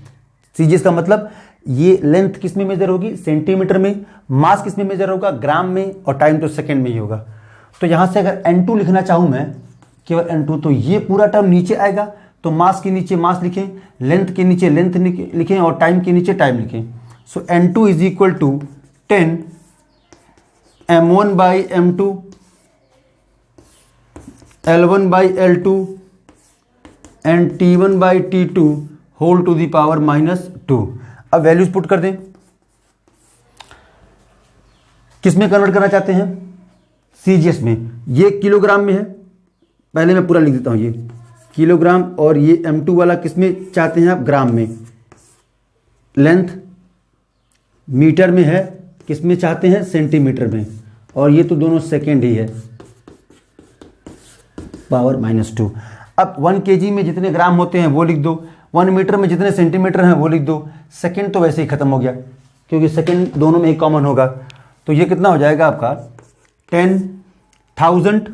CGS का मतलब ये लेंथ किस में मेजर होगी, सेंटीमीटर में, मास किस में मेजर होगा, ग्राम में, और टाइम तो सेकंड में ही होगा। तो यहां से अगर N2 लिखना चाहूं मैं, केवल N2, तो ये पूरा टर्म नीचे आएगा, तो मास के नीचे मास लिखें, लेंथ के नीचे लेंथ लिखें, और टाइम के नीचे टाइम लिखें। So N2 is equal to 10 M1 by M2 L1 by L2 and T1 by T2 whole to the power -2। अब वैल्यूज पुट कर दें। किस में कन्वर्ट करना चाहते हैं, CGS में। ये किलोग्राम में है, पहले मैं पूरा लिख देता हूं, ये किलोग्राम, और ये M2 वाला किस में चाहते हैं आप, ग्राम में। लेंथ मीटर में है, किस में चाहते हैं, सेंटीमीटर में, और ये तो दोनों सेकेंड ही है, पावर -2। अब 1 kg में जितने ग्राम होते हैं वो लिख दो, 1 मीटर में जितने सेंटीमीटर हैं वो लिख दो। सेकेंड तो वैसे ही खत्म हो गया, क्योंकि सेकेंड दोनों में ही कॉमन होगा। तो ये कितना हो जाएगा आपका 10,000,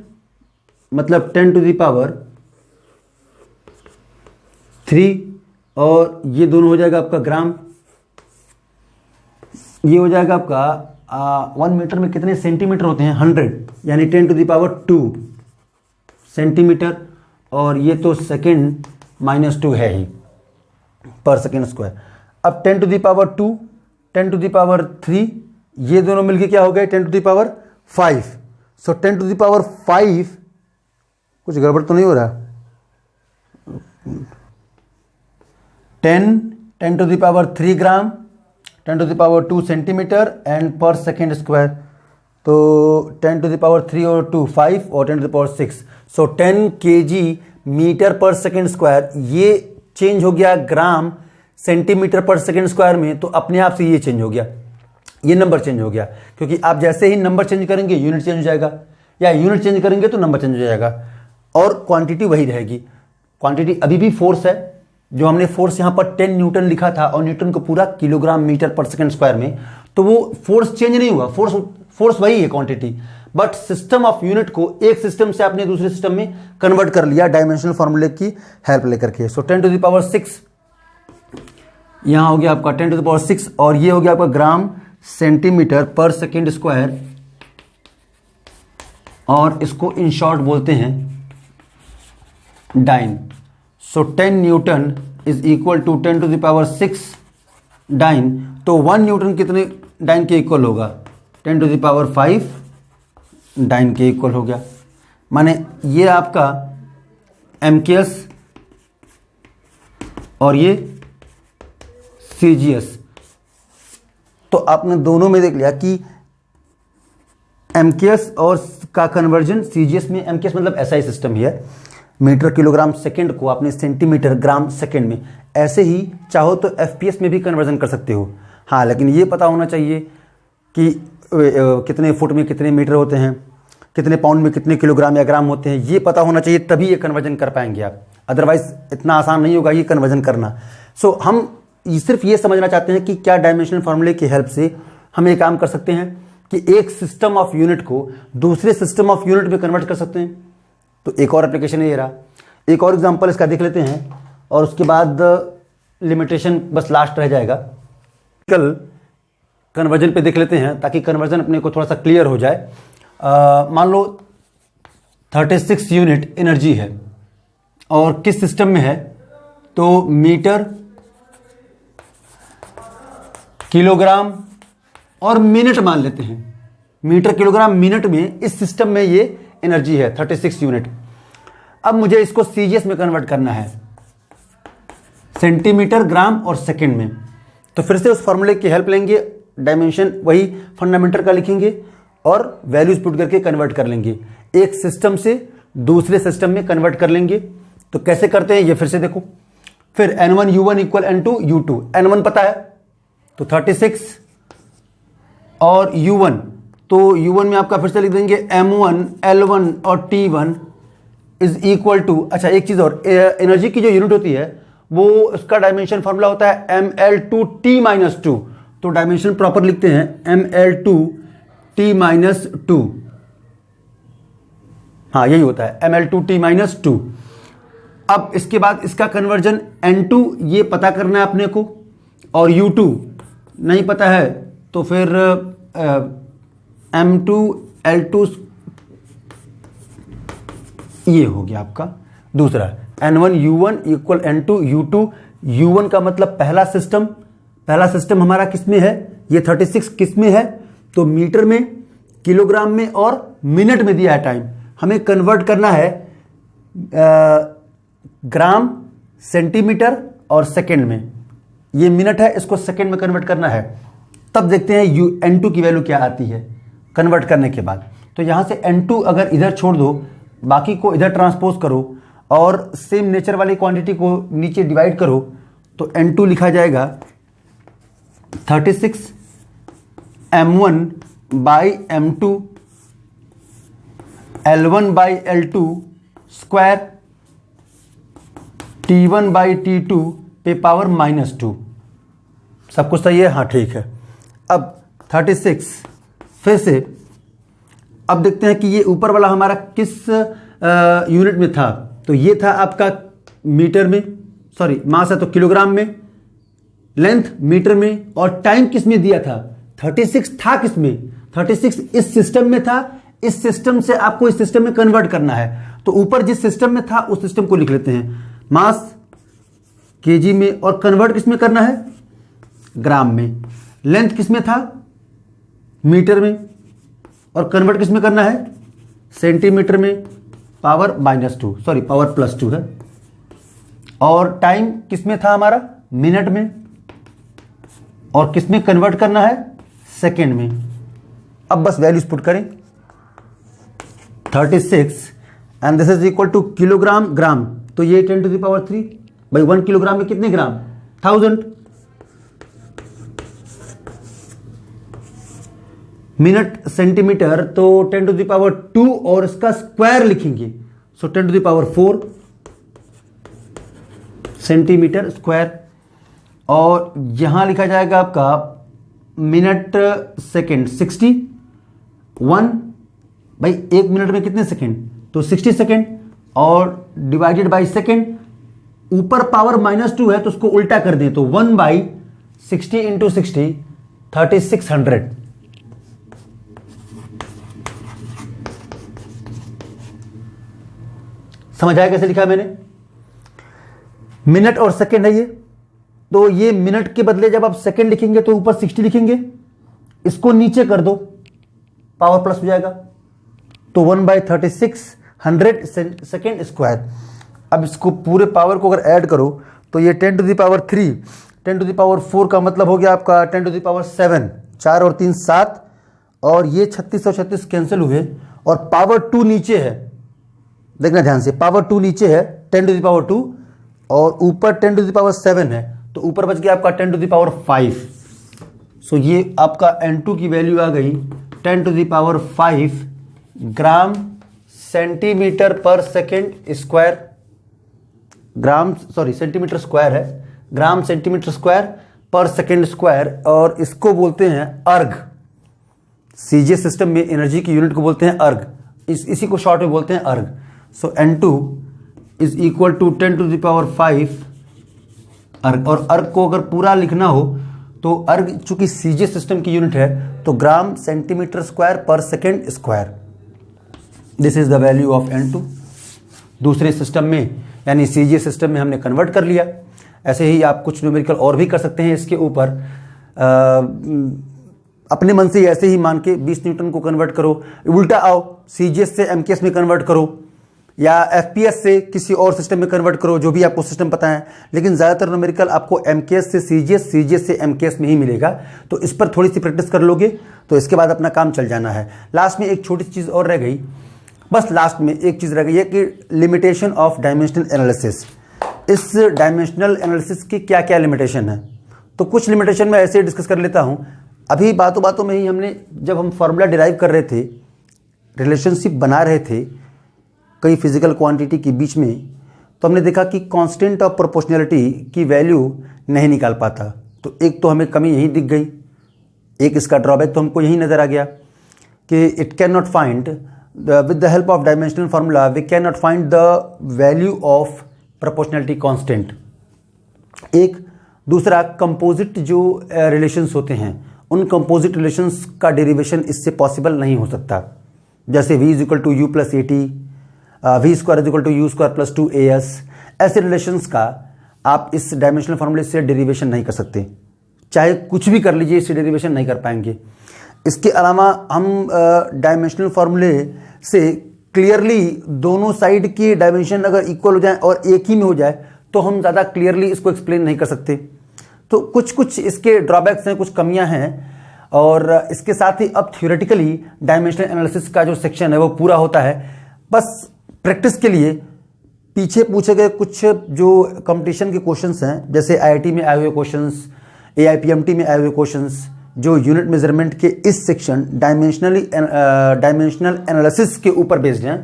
मतलब 10 टू दी पावर 3, और ये दोनों हो जाएगा आपका ग्राम। ये हो जाएगा आपका 1 मीटर में कितने सेंटीमीटर होते हैं, 100, यानी 10 टू दी पावर 2 सेंटीमीटर, और ये तो सेकेंड -2 है ही पर सेकेंड स्क्वायर। अब 10 to the power 2, 10 to the power 3, ये दोनों मिलके क्या हो गए 10 टू दी पावर 5। सो 10⁵ कुछ गड़बड़ तो नहीं हो रहा? 10⁻³ ग्राम, 10⁻² सेंटीमीटर एंड पर सेकेंड स्क्वायर। तो 10⁻³ और 2 5 और 10⁻⁶, सो 10 kg मीटर पर सेकेंड स्क्वायर। ये चेंज हो गया ग्राम सेंटीमीटर पर सेकेंड स्क्वायर में, तो अपने आप से ये चेंज हो गया, ये नंबर चेंज हो गया, क्योंकि आप जैसे ही नंबर चेंज करेंगे यूनिट चेंज हो जाएगा, या यूनिट चेंज करेंगे तो नंबर चेंज हो जाएगा, और क्वांटिटी वही रहेगी। क्वांटिटी अभी भी फोर्स है, जो हमने फोर्स यहाँ पर 10 न्यूटन लिखा था और न्यूटन को पूरा किलोग्राम मीटर पर सेकेंड स्क्वायर में, तो वो फोर्स चेंज नहीं हुआ, फोर्स वही है quantity, but system of unit को एक सिस्टम से आपने दूसरे सिस्टम में कन्वर्ट कर लिया डायमेंशनल फॉर्मूले की हेल्प लेकर के। सो 10⁶ यहां हो गया आपका 10⁶, और ये हो गया आपका ग्राम सेंटीमीटर पर सेकेंड स्क्वायर, और इसको इन शॉर्ट बोलते हैं dyne. So 10 newton is equal to 10⁶ dyne. तो 1 न्यूटन कितने डाइन के इक्वल होगा? 10⁵ डाइन के इक्वल हो गया। माने ये आपका MKS और ये CGS। तो आपने दोनों में देख लिया कि MKS और का कन्वर्जन CGS में, MKS मतलब SI सिस्टम ही है, मीटर किलोग्राम सेकंड को आपने सेंटीमीटर ग्राम सेकंड में, ऐसे ही चाहो तो FPS में भी कन्वर्जन कर सकते हो। हाँ, लेकिन ये पता होना चाहिए कि कितने फुट में कितने मीटर होते हैं, कितने पाउंड में कितने किलोग्राम या ग्राम होते हैं, ये पता होना चाहिए, तभी ये कन्वर्जन कर पाएंगे आप। अदरवाइज इतना आसान नहीं होगा ये कन्वर्जन करना। सो हम सिर्फ ये समझना चाहते हैं कि क्या डायमेंशनल फार्मूले की हेल्प से हम ये काम कर सकते हैं कि एक सिस्टम ऑफ यूनिट को दूसरे सिस्टम ऑफ यूनिट में कन्वर्ट कर सकते हैं। तो एक और एप्लीकेशन ये रहा, एक और एग्जांपल इसका देख लेते हैं, और उसके बाद लिमिटेशन बस लास्ट रह जाएगा। कल कन्वर्जन पे देख लेते हैं ताकि कन्वर्जन अपने को थोड़ा सा क्लियर हो जाए। मान लो 36 यूनिट एनर्जी है, और किस सिस्टम में है? तो मीटर, किलोग्राम और मिनट मान लेते हैं। मीटर, किलोग्राम, मिनट में इस सिस्टम में ये एनर्जी है 36 यूनिट। अब मुझे इसको CGS में कन्वर्ट करना है, सेंटीमीटर, ग्राम और सेकंड में। तो फिर से उस फॉर्मूले की हेल्प लेंगे, डायमेंशन वही फंडामेंटल का लिखेंगे और वैल्यूज पुट करके कन्वर्ट कर लेंगे, एक सिस्टम से दूसरे सिस्टम में कन्वर्ट कर लेंगे। तो कैसे करते हैं ये फिर से देखो। फिर N1 U1 equal N2 U2। N1 पता है तो 36 और U1, तो U1 में आपका फिर से लिख देंगे M1 L1 और T1 इज इक्वल टू, अच्छा एक चीज और, एनर्जी की जो यूनिट होती है वो उसका डायमेंशन फॉर्मूला होता है ML2T-2। तो डायमेंशन प्रॉपर लिखते हैं ML2T-2। हाँ यही होता है ML2T-2। अब इसके बाद इसका कन्वर्जन N2 ये पता करना है अपने को, और U2 नहीं पता है तो फिर M2 L2 ये हो गया आपका दूसरा। N1 U1 equal N2 U2। U1 का मतलब पहला सिस्टम हमारा किस में है? ये 36 किस में है? तो मीटर में, किलोग्राम में और मिनट में दिया है टाइम। हमें कन्वर्ट करना है ग्राम, सेंटीमीटर और सेकंड में। ये मिनट है, इसको सेकंड में कन्वर्ट करना है। तब देखते हैं N2 की वैल्यू क्या आती है कन्वर्ट करने के बाद। तो यहां से N2 अगर इधर छोड़ दो, बाकी को इधर ट्रांसपोज करो और सेम नेचर वाली क्वांटिटी को नीचे डिवाइड करो, तो N2 लिखा जाएगा 36 M1 by M2 L1 by L2 square T1 by T2 पे पावर -2। सब कुछ सही है? हाँ ठीक है। अब 36 फिर से अब देखते हैं कि ये ऊपर वाला हमारा किस यूनिट में था। तो ये था आपका मीटर में, सॉरी मास है तो किलोग्राम में, लेंथ मीटर में, और टाइम किस में दिया था? 36 था किस में? 36 इस सिस्टम में था। इस सिस्टम से आपको इस सिस्टम में कन्वर्ट करना है, तो ऊपर जिस सिस्टम में था उस सिस्टम को लिख लेते हैं, मास केजी में, और कन्वर्ट किस में करना है? ग्राम में। लेंथ किस में था? मीटर में, और कन्वर्ट किस में करना है? सेंटीमीटर में पावर -2, सॉरी पावर +2 है, और टाइम किस में था हमारा, मिनट में, और किस में कन्वर्ट करना है, सेकेंड में। अब बस वैल्यूज पुट करें, 36 and this is equal to kilogram gram, तो ये 10⁻³ भाई 1 किलोग्राम में कितने ग्राम, 1000। मिनट सेंटीमीटर तो 10⁻² और इसका स्क्वायर लिखेंगे, सो 10⁴ सेंटीमीटर स्क्वायर, और यहां लिखा जाएगा आपका मिनट सेकेंड 60, 1 भाई 1 मिनट में कितने सेकेंड, तो 60 सेकेंड, और डिवाइडेड बाय सेकेंड, ऊपर पावर -2 है तो उसको उल्टा कर दें, तो 1/60 × 60 3600। समझ आया कैसे लिखा है मैंने, मिनट और सेकेंड है ये, तो ये मिनट के बदले जब आप सेकेंड लिखेंगे तो ऊपर 60 लिखेंगे, इसको नीचे कर दो, पावर प्लस हो जाएगा, तो 1/3600 सेकेंड स्क्वायर। अब इसको पूरे पावर को अगर ऐड करो तो ये 10⁻³ 10⁻4 का मतलब हो गया आपका 10⁻7, 4 और 3 7, और ये 36 और 36 कैंसिल हुए, और पावर 2 नीचे है, देखना ध्यान से, पावर 2 नीचे है 10⁻2 और ऊपर 10⁻7 है, तो ऊपर बच गया आपका 10⁵। सो ये आपका N2 की वैल्यू आ गई 10⁵ ग्राम सेंटीमीटर पर सेकेंड स्क्वायर, ग्राम सॉरी सेंटीमीटर स्क्वायर है, ग्राम सेंटीमीटर स्क्वायर पर सेकेंड स्क्वायर, और इसको बोलते हैं अर्ग। सीजे सिस्टम में एनर्जी की यूनिट को बोलते हैं अर्ग, इसी को शॉर्ट में बोलते हैं अर्ग। सो N2 इज इक्वल टू 10⁵ अर्ग, और अर्ग को अगर पूरा लिखना हो तो अर्ग चूंकि सीजे सिस्टम की यूनिट है तो ग्राम सेंटीमीटर स्क्वायर पर second square. This is the value of N2। दूसरे सिस्टम में यानी सीजे सिस्टम में हमने कन्वर्ट कर लिया। ऐसे ही आप कुछ न्यूमेरिकल और भी कर सकते हैं इसके ऊपर, अपने मन से ऐसे ही मान के 20 न्यूटन को कन्वर्ट करो, उल्टा आओ सीजीएस से एमकेएस में कन्वर्ट करो, या एफपीएस से किसी और सिस्टम में कन्वर्ट करो, जो भी आपको सिस्टम पता है, लेकिन ज़्यादातर न्यूमेरिकल आपको एमकेएस से सीजीएस, सीजीएस से एमकेएस में ही मिलेगा। तो इस पर थोड़ी सी प्रैक्टिस कर लोगे तो इसके बाद अपना काम चल जाना है। लास्ट में एक छोटी सी चीज़ और रह गई, बस लास्ट में एक चीज़ रह गई है कि लिमिटेशन ऑफ डायमेंशनल एनालिसिस। इस डायमेंशनल एनालिसिस की क्या क्या लिमिटेशन है, तो कुछ लिमिटेशन मैं ऐसे डिस्कस कर लेता हूँ। अभी बातों बातों में ही हमने, जब हम फार्मूला डिराइव कर रहे थे, रिलेशनशिप बना रहे थे कई फिजिकल क्वांटिटी के बीच में, तो हमने देखा कि कांस्टेंट ऑफ प्रोपोर्शनैलिटी की वैल्यू नहीं निकाल पाता। तो एक तो हमें कमी यही दिख गई, एक इसका ड्रॉबैक तो हमको यही नज़र आ गया कि it can not find with the help of dimensional formula we can not find the value of proportionality constant. एक दूसरा, कंपोजिट जो रिलेशंस होते हैं, उन कंपोजिट रिलेशंस का डेरिवेशन इससे पॉसिबल नहीं हो सकता। जैसे v is equal to u plus a t, v square is equal to u square plus 2as, ऐसे रिलेशंस का आप इस डायमेंशनल फार्मूले से डेरिवेशन नहीं कर सकते, चाहे कुछ भी कर लीजिए इससे डेरिवेशन नहीं कर पाएंगे। इसके अलावा हम डायमेंशनल फार्मूले से क्लियरली दोनों साइड के डायमेंशन अगर इक्वल हो जाए और एक ही में हो जाए तो हम ज़्यादा क्लियरली इसको एक्सप्लेन नहीं कर सकते। तो कुछ कुछ इसके ड्रॉबैक्स हैं, कुछ कमियां हैं, और इसके साथ ही अब थ्योरेटिकली डायमेंशनल एनालिसिस का जो सेक्शन है वो पूरा होता है। बस प्रैक्टिस के लिए पीछे पूछे गए कुछ जो कंपटीशन के क्वेश्चंस हैं, जैसे आईआईटी में आए हुए क्वेश्चंस, एआईपीएमटी में आए हुए क्वेश्चंस, जो यूनिट मेजरमेंट के इस सेक्शन डायमेंशनल एनालिसिस के ऊपर बेस्ड हैं,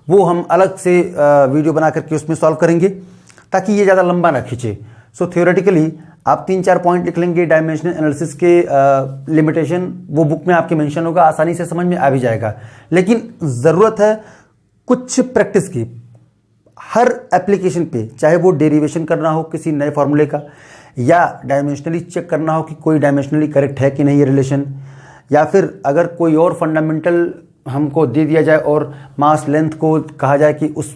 वो हम अलग से वीडियो बना करके उसमें सॉल्व करेंगे ताकि ये ज़्यादा लंबा ना खींचे। सो थ्योरेटिकली आप 3-4 पॉइंट लिख लेंगे डायमेंशनल एनालिसिस के लिमिटेशन, वो बुक में आपके मेंशन होगा, आसानी से समझ में आ भी जाएगा। लेकिन ज़रूरत है कुछ प्रैक्टिस की हर एप्लीकेशन पे, चाहे वो डेरिवेशन करना हो किसी नए फॉर्मूले का, या डायमेंशनली चेक करना हो कि कोई डायमेंशनली करेक्ट है कि नहीं ये रिलेशन, या फिर अगर कोई और फंडामेंटल हमको दे दिया जाए और मास लेंथ को कहा जाए कि उस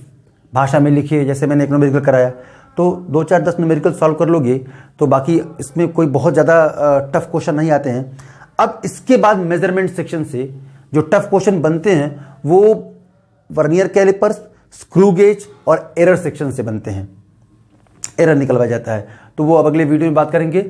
भाषा में लिखिए, जैसे मैंने एक न्यूमेरिकल कराया, तो 2-4-10 न्यूमेरिकल सॉल्व कर लोगे तो बाकी इसमें कोई बहुत ज़्यादा टफ क्वेश्चन नहीं आते हैं। अब इसके बाद मेजरमेंट सेक्शन से जो टफ क्वेश्चन बनते हैं वो वर्नियर कैलिपर्स, स्क्रू गेज और एरर सेक्शन से बनते हैं, एरर निकलवाया जाता है। तो वो अब अगले वीडियो में बात करेंगे।